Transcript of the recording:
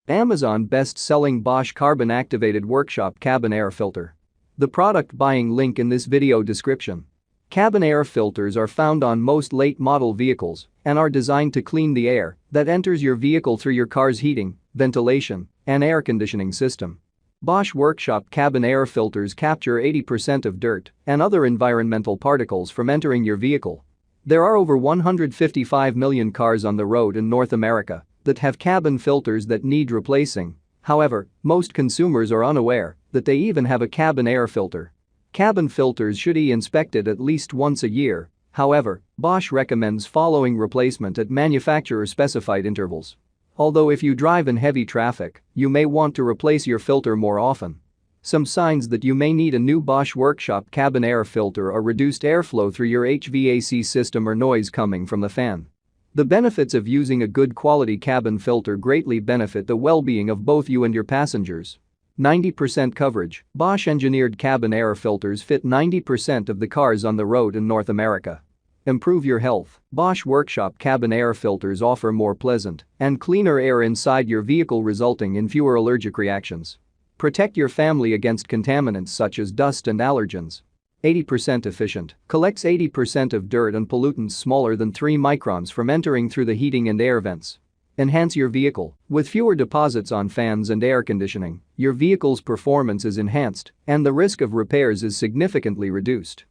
Amazon best-selling Bosch carbon-activated workshop cabin air filter. The product buying link in this video description. Cabin air filters are found on most late-model vehicles and are designed to clean the air that enters your vehicle through your car's heating, ventilation, and air conditioning system. Bosch workshop cabin air filters capture 80% of dirt and other environmental particles from entering your vehicle. There are over 155 million cars on the road in North America that have cabin filters that need replacing. However, most consumers are unaware that they even have a cabin air filter. Cabin filters should be inspected at least once a year. However, Bosch recommends following replacement at manufacturer-specified intervals. Although if you drive in heavy traffic, you may want to replace your filter more often. Some signs that you may need a new Bosch workshop cabin air filter are reduced airflow through your HVAC system or noise coming from the fan. The benefits of using a good quality cabin filter greatly benefit the well-being of both you and your passengers. 90% coverage. Bosch engineered cabin air filters fit 90% of the cars on the road in North America. Improve your health. Bosch workshop cabin air filters offer more pleasant and cleaner air inside your vehicle, resulting in fewer allergic reactions. Protect your family against contaminants such as dust and allergens. 80% efficient. Collects 80% of dirt and pollutants smaller than 3 microns from entering through the heating and air vents. Enhance your vehicle. With fewer deposits on fans and air conditioning, your vehicle's performance is enhanced and the risk of repairs is significantly reduced.